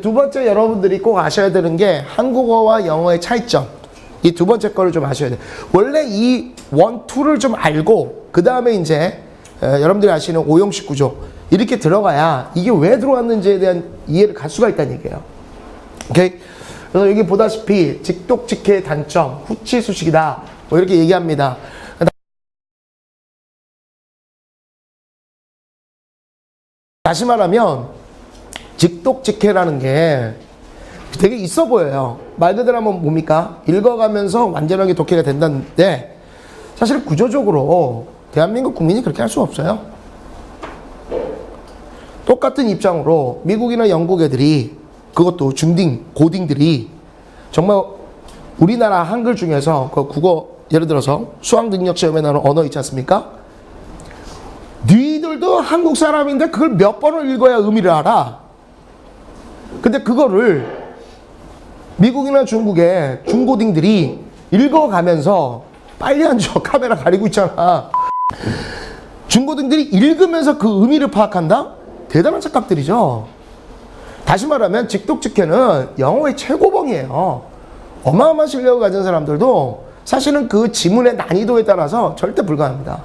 두 번째 여러분들이 꼭 아셔야 되는 게 한국어와 영어의 차이점. 이 두 번째 거를 좀 아셔야 돼요. 원래 이 원, 투를 좀 알고 그 다음에 이제 여러분들이 아시는 오형식 구조 이렇게 들어가야 이게 왜 들어왔는지에 대한 이해를 갈 수가 있다는 얘기예요. 오케이? 그래서 여기 보다시피 직독직해의 단점, 후치수식이다. 뭐 이렇게 얘기합니다. 다시 말하면 직독직해라는 게 되게 있어 보여요. 말 그대로 하면 뭡니까? 읽어가면서 완전하게 독해가 된다는데 사실 구조적으로 대한민국 국민이 그렇게 할 수 없어요. 똑같은 입장으로 미국이나 영국 애들이 그것도 중딩, 고딩들이 정말 우리나라 한글 중에서 그 국어 예를 들어서 수학능력시험에 나오는 언어 있지 않습니까? 니들도 한국 사람인데 그걸 몇 번을 읽어야 의미를 알아. 근데 그거를 미국이나 중국의 중고딩들이 읽어가면서 빨리 앉아 카메라 가리고 있잖아. 중고등들이 읽으면서 그 의미를 파악한다? 대단한 착각들이죠. 다시 말하면 직독직해는 영어의 최고봉이에요. 어마어마한 실력을 가진 사람들도 사실은 그 지문의 난이도에 따라서 절대 불가합니다.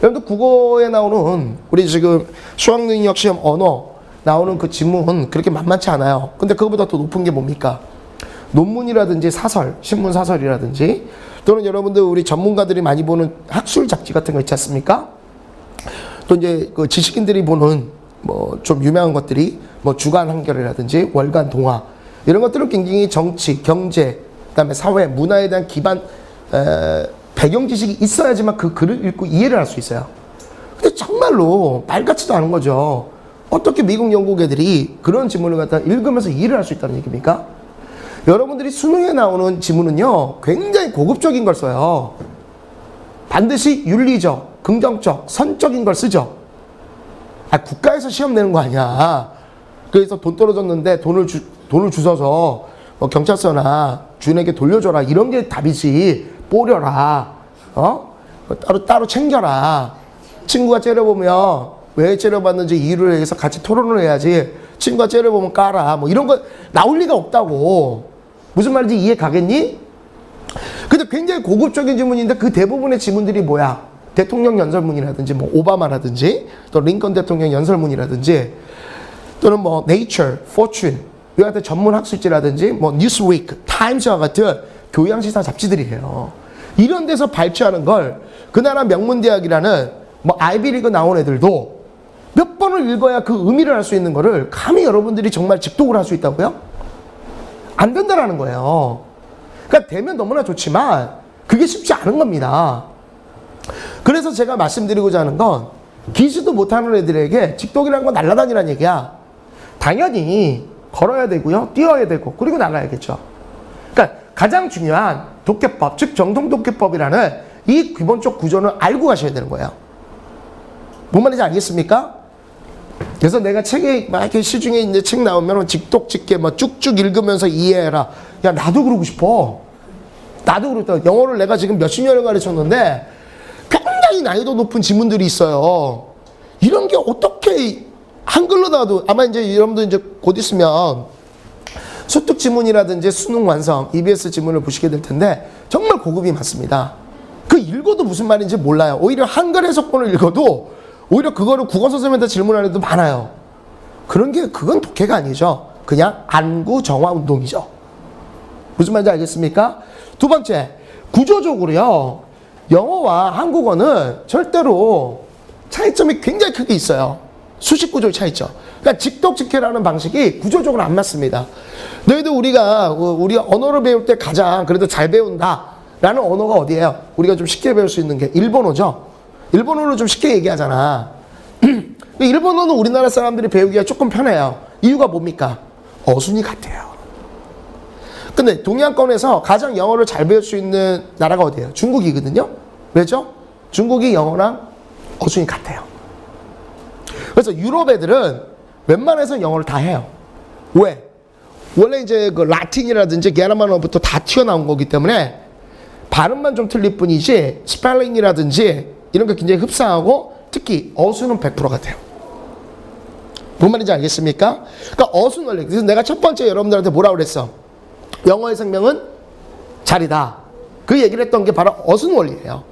여러분들 국어에 나오는 우리 지금 수학능력시험 언어 나오는 그 지문 그렇게 만만치 않아요. 근데 그거보다 더 높은 게 뭡니까? 논문이라든지 사설, 신문 사설이라든지 또는 여러분들 우리 전문가들이 많이 보는 학술 잡지 같은 거 있지 않습니까? 또 이제 그 지식인들이 보는 뭐 좀 유명한 것들이 뭐 주간 한겨레라든지 월간 동화 이런 것들은 굉장히 정치, 경제, 그다음에 사회, 문화에 대한 기반 배경 지식이 있어야지만 그 글을 읽고 이해를 할 수 있어요. 근데 정말로 말 같지도 않은 거죠. 어떻게 미국, 영국 애들이 그런 지문을 갖다 읽으면서 이해를 할 수 있다는 얘기입니까? 여러분들이 수능에 나오는 지문은요, 굉장히 고급적인 걸 써요. 반드시 윤리적, 긍정적, 선적인 걸 쓰죠. 아, 국가에서 시험 내는 거 아니야. 그래서 돈 떨어졌는데 돈을 주워서 뭐 경찰서나 주인에게 돌려줘라. 이런 게 답이지. 뽀려라. 따로 챙겨라. 친구가 째려보면 왜 째려봤는지 이유를 해서 같이 토론을 해야지. 친구가 째려보면 까라. 뭐 이런 거 나올 리가 없다고. 무슨 말인지 이해 가겠니? 근데 굉장히 고급적인 지문인데 그 대부분의 지문들이 뭐야? 대통령 연설문이라든지 뭐 오바마라든지 또 링컨 대통령 연설문이라든지 또는 뭐 네이처, 포춘 이 같은 전문 학술지라든지 뭐 뉴스위크, 타임스와 같은 교양시사 잡지들이에요. 이런 데서 발췌하는 걸 그 나라 명문대학이라는 뭐 아이비리그 나온 애들도 몇 번을 읽어야 그 의미를 알 수 있는 거를 감히 여러분들이 정말 직독을 할 수 있다고요? 안 된다라는 거예요. 그러니까 되면 너무나 좋지만 그게 쉽지 않은 겁니다. 그래서 제가 말씀드리고자 하는 건 기시도 못하는 애들에게 직독이라는 건 날아다니라는 얘기야. 당연히 걸어야 되고요. 뛰어야 되고 그리고 날아야겠죠. 그러니까 가장 중요한 독해법, 즉 정통독해법이라는 이 기본적 구조는 알고 가셔야 되는 거예요. 뭔 말인지 알겠습니까? 그래서 내가 책에 막 이렇게 시중에 이제 책 나오면 직독직해 뭐 쭉쭉 읽으면서 이해해라. 야, 나도 그러고 싶어. 나도 그렇다. 영어를 내가 지금 몇십 년을 가르쳤는데 굉장히 난이도 높은 지문들이 있어요. 이런 게 어떻게 한글로 나와도 아마 이제 여러분들 이제 곧 있으면 소특 지문이라든지 수능 완성, EBS 지문을 보시게 될 텐데 정말 고급이 많습니다. 그 읽어도 무슨 말인지 몰라요. 오히려 한글 해석본을 읽어도 오히려 그거를 국어 선생님한테 질문하는 애도 많아요. 그건 독해가 아니죠. 그냥 안구 정화 운동이죠. 무슨 말인지 알겠습니까? 두 번째, 구조적으로요. 영어와 한국어는 절대로 차이점이 굉장히 크게 있어요. 수식 구조의 차이점. 그러니까 직독직해라는 방식이 구조적으로 안 맞습니다. 너희들 우리가 언어를 배울 때 가장 그래도 잘 배운다라는 언어가 어디예요? 우리가 좀 쉽게 배울 수 있는 게 일본어죠. 일본어로 좀 쉽게 얘기하잖아. 일본어는 우리나라 사람들이 배우기가 조금 편해요. 이유가 뭡니까? 어순이 같아요. 근데 동양권에서 가장 영어를 잘 배울 수 있는 나라가 어디예요? 중국이거든요. 왜죠? 중국이 영어랑 어순이 같아요. 그래서 유럽 애들은 웬만해서 영어를 다 해요. 왜? 원래 이제 그 라틴이라든지 게르만어부터 다 튀어나온 거기 때문에 발음만 좀 틀릴 뿐이지 스펠링이라든지 이런 게 굉장히 흡사하고 특히 어순은 100% 같아요. 뭔 말인지 알겠습니까? 그러니까 어순 원리. 그래서 내가 첫 번째 여러분들한테 뭐라고 그랬어? 영어의 생명은 자리다. 그 얘기를 했던 게 바로 어순 원리예요.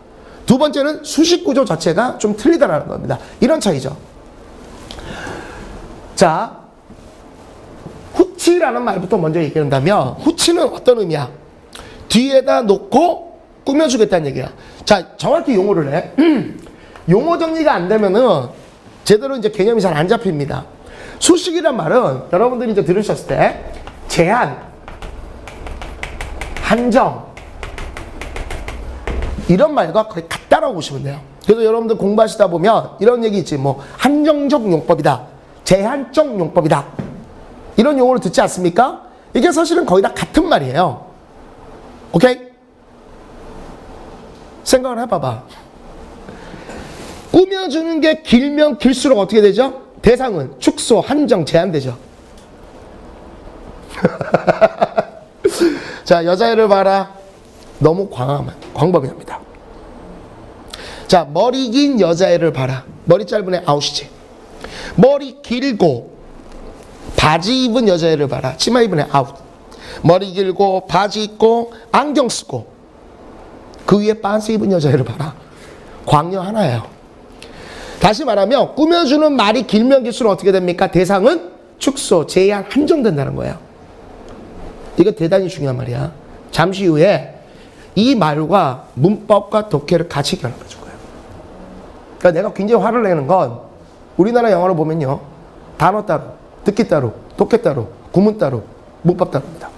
두 번째는 수식 구조 자체가 좀 틀리다라는 겁니다. 이런 차이죠. 자, 후치라는 말부터 먼저 얘기한다면 후치는 어떤 의미야? 뒤에다 놓고 꾸며주겠다는 얘기야. 자, 정확히 용어를 해. 용어 정리가 안 되면은 제대로 이제 개념이 잘 안 잡힙니다. 수식이란 말은 여러분들이 이제 들으셨을 때 제한, 한정 이런 말과 거의 같다라고 보시면 돼요. 그래서 여러분들 공부하시다 보면 이런 얘기 있지. 뭐 한정적 용법이다, 제한적 용법이다 이런 용어를 듣지 않습니까? 이게 사실은 거의 다 같은 말이에요. 오케이? 생각을 해봐봐. 꾸며주는 게 길면 길수록 어떻게 되죠? 대상은 축소, 한정, 제한되죠. 자, 여자애를 봐라. 너무 광범위합니다. 자, 머리 긴 여자애를 봐라. 머리 짧은 애 아웃이지. 머리 길고 바지 입은 여자애를 봐라. 치마 입은 애 아웃. 머리 길고 바지 입고 안경 쓰고 그 위에 빤스 입은 여자애를 봐라. 광녀 하나예요. 다시 말하면 꾸며주는 말이 길면 길수록 어떻게 됩니까? 대상은 축소, 제한, 한정된다는 거예요. 이거 대단히 중요한 말이야. 잠시 후에 이 말과 문법과 독해를 같이 결합해 줄 거예요. 그러니까 내가 굉장히 화를 내는 건 우리나라 영어를 보면요. 단어 따로, 듣기 따로, 독해 따로, 구문 따로, 문법 따로입니다.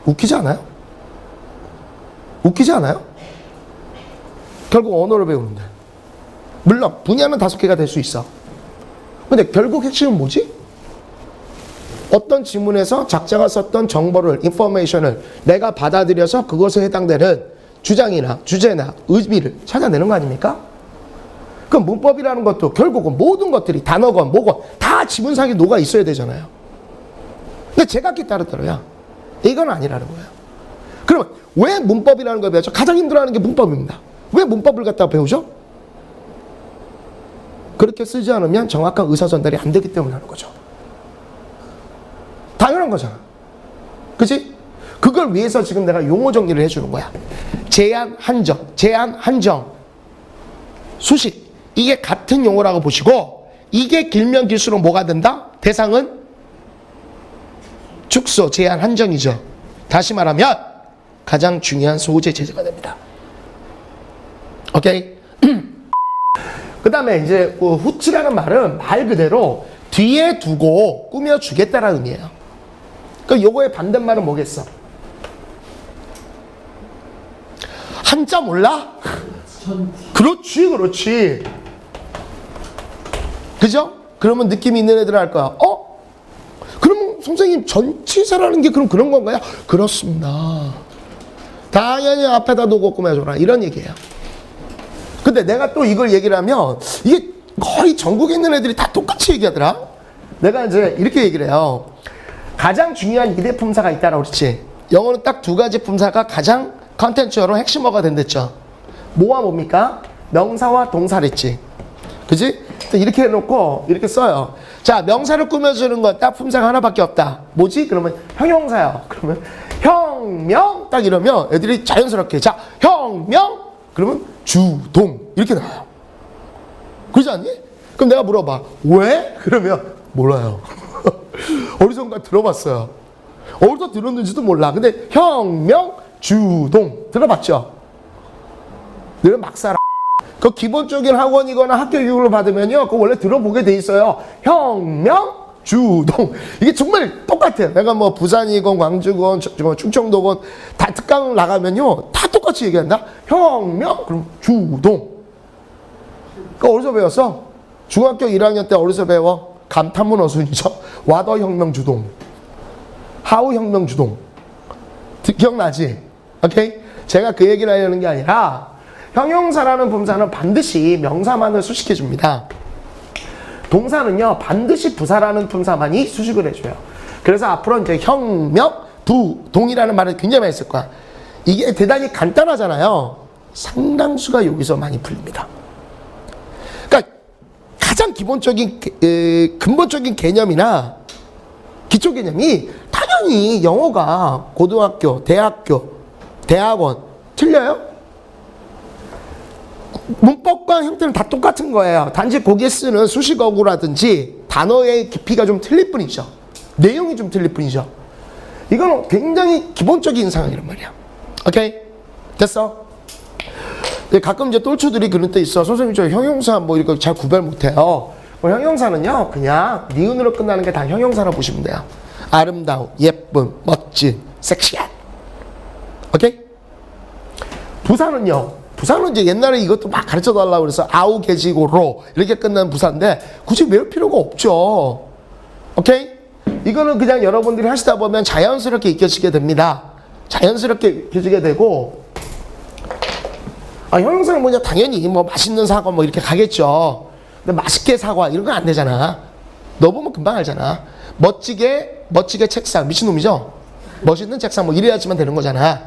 웃기지 않아요? 웃기지 않아요? 결국 언어를 배우는데. 물론 분야는 5개가 될 수 있어. 근데 결국 핵심은 뭐지? 어떤 지문에서 작자가 썼던 정보를, 인포메이션을 내가 받아들여서 그것에 해당되는 주장이나 주제나 의미를 찾아내는 거 아닙니까? 그럼 문법이라는 것도 결국은 모든 것들이 단어건 뭐건 다 지문상에 녹아 있어야 되잖아요. 근데 제각기 따로따로야. 이건 아니라는 거예요. 그러면 왜 문법이라는 걸 배우죠? 가장 힘들어하는 게 문법입니다. 왜 문법을 갖다가 배우죠? 그렇게 쓰지 않으면 정확한 의사 전달이 안 되기 때문에 하는 거죠. 당연한 거잖아. 그치? 그걸 위해서 지금 내가 용어 정리를 해주는 거야. 제한, 한정, 제한, 한정, 수식. 이게 같은 용어라고 보시고 이게 길면 길수록 뭐가 된다? 대상은 축소, 제한, 한정이죠. 다시 말하면 가장 중요한 소재 제재가 됩니다. 오케이? 그 다음에 이제 후치라는 말은 말 그대로 뒤에 두고 꾸며주겠다라는 의미예요. 그러니까 요거의 반대말은 뭐겠어? 한자 몰라? 그렇지, 그렇지. 그죠? 그러면 느낌이 있는 애들은 할 거야. 그러면 선생님 전치사라는 게 그럼 그런 건가요? 그렇습니다. 당연히 앞에다 두고 꾸며줘라. 이런 얘기예요. 근데 내가 또 이걸 얘기를 하면 이게 거의 전국에 있는 애들이 다 똑같이 얘기하더라. 내가 이제 이렇게 얘기를 해요. 가장 중요한 2대 품사가 있다라고 그랬지. 영어는 딱 2가지 품사가 가장 컨텐츠어로 핵심어가 된댔죠. 뭐와 뭡니까? 명사와 동사랬지. 그지? 이렇게 해놓고 이렇게 써요. 자, 명사를 꾸며주는 건 딱 품사가 하나밖에 없다. 뭐지? 그러면 형용사요. 그러면 형명 딱 이러면 애들이 자연스럽게 자, 형명 그러면 주동 이렇게 나와요. 그러지 않니? 그럼 내가 물어봐. 왜? 그러면 몰라요. 어디선가 들어봤어요. 어디서 들었는지도 몰라. 근데 형명 주동 들어봤죠? 너는 막 살아. 그 기본적인 학원이거나 학교 교육을 받으면요, 그거 원래 들어보게 돼 있어요. 형명 주동. 이게 정말 똑같아요. 내가 뭐 부산이건 광주건 충청도건 다 특강 나가면요 다 똑같이 얘기한다. 형명 그럼 주동. 그거 어디서 배웠어? 중학교 1학년 때 어디서 배워? 감탄문 어순이죠. 와더 혁명 주동, 하우 혁명 주동. 기억나지? 오케이? 제가 그 얘기를 하려는 게 아니라 형용사라는 품사는 반드시 명사만을 수식해 줍니다. 동사는요 반드시 부사라는 품사만이 수식을 해줘요. 그래서 앞으로 이제 형명, 부동이라는 말을 굉장히 많이 쓸 거야. 이게 대단히 간단하잖아요. 상당수가 여기서 많이 풀립니다. 그러니까 가장 기본적인 근본적인 개념이나 기초 개념이 당연히 영어가 고등학교, 대학교, 대학원 틀려요? 문법과 형태는 다 똑같은 거예요. 단지 거기에 쓰는 수식어구라든지 단어의 깊이가 좀 틀릴 뿐이죠. 내용이 좀 틀릴 뿐이죠. 이건 굉장히 기본적인 상황이란 말이야. 오케이? 됐어? 가끔 이제 똘추들이 그런 때 있어. 선생님 저 형용사 뭐 이거 잘 구별 못해요. 형용사는요 그냥 니은으로 끝나는 게 다 형용사라고 보시면 돼요. 아름다운, 예쁜, 멋진, 섹시한. 오케이? 부사는요. 부사는 이제 옛날에 이것도 막 가르쳐 달라고 그래서 아우, 계지고, 로 이렇게 끝나는 부사인데 굳이 외울 필요가 없죠. 오케이? 이거는 그냥 여러분들이 하시다 보면 자연스럽게 익혀지게 됩니다. 자연스럽게 익혀지게 되고 형용사는 뭐냐 당연히 뭐 맛있는 사과 뭐 이렇게 가겠죠. 근데 맛있게 사과 이런 건 안 되잖아. 너 보면 금방 알잖아. 멋지게 책상 미친놈이죠. 멋있는 책상 뭐 이래야지만 되는 거잖아.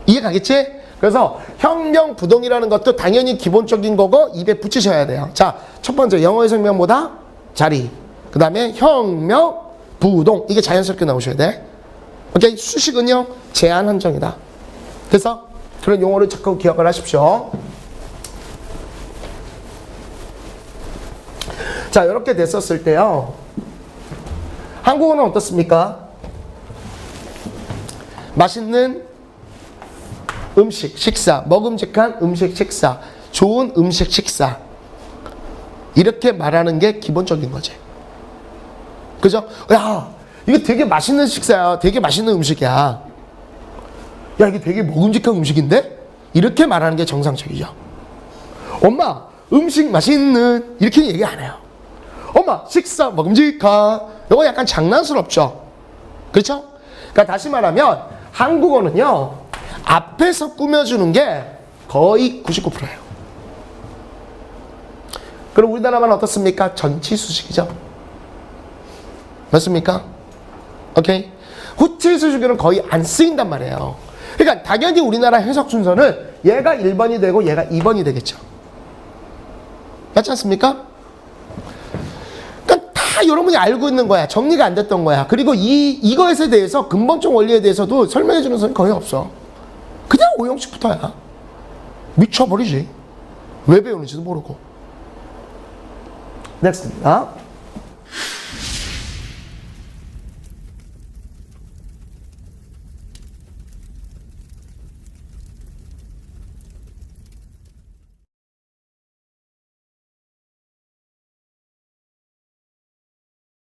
이해 가겠지? 그래서 형명 부동이라는 것도 당연히 기본적인 거고 입에 붙이셔야 돼요. 자, 첫 번째 영어의 생명보다 자리. 그 다음에 형명 부동 이게 자연스럽게 나오셔야 돼. 오케이? 수식은요 제한 한정이다. 그래서 그런 용어를 자꾸 기억을 하십시오. 자, 이렇게 됐었을 때요. 한국어는 어떻습니까? 맛있는 음식, 식사, 먹음직한 음식, 식사, 좋은 음식, 식사. 이렇게 말하는 게 기본적인 거지. 그죠? 야, 이거 되게 맛있는 식사야. 되게 맛있는 음식이야. 야, 이게 되게 먹음직한 음식인데? 이렇게 말하는 게 정상적이죠. 엄마, 음식 맛있는. 이렇게 얘기 안 해요. 엄마, 식사 먹음직한. 이거 약간 장난스럽죠? 그렇죠? 그러니까 다시 말하면 한국어는요. 앞에서 꾸며주는 게 거의 99%예요. 그럼 우리나라만 어떻습니까? 전치수식이죠. 맞습니까? 오케이? 후치수식은 거의 안 쓰인단 말이에요. 그러니까 당연히 우리나라 해석 순서는 얘가 1번이 되고 얘가 2번이 되겠죠. 맞지 않습니까? 그러니까 다 여러분이 알고 있는 거야. 정리가 안 됐던 거야. 그리고 이거에 대해서 근본적 원리에 대해서도 설명해 주는 사람이 거의 없어. 그냥 오형식부터야. 미쳐버리지. 왜 배우는지도 모르고. 넥스트입니다.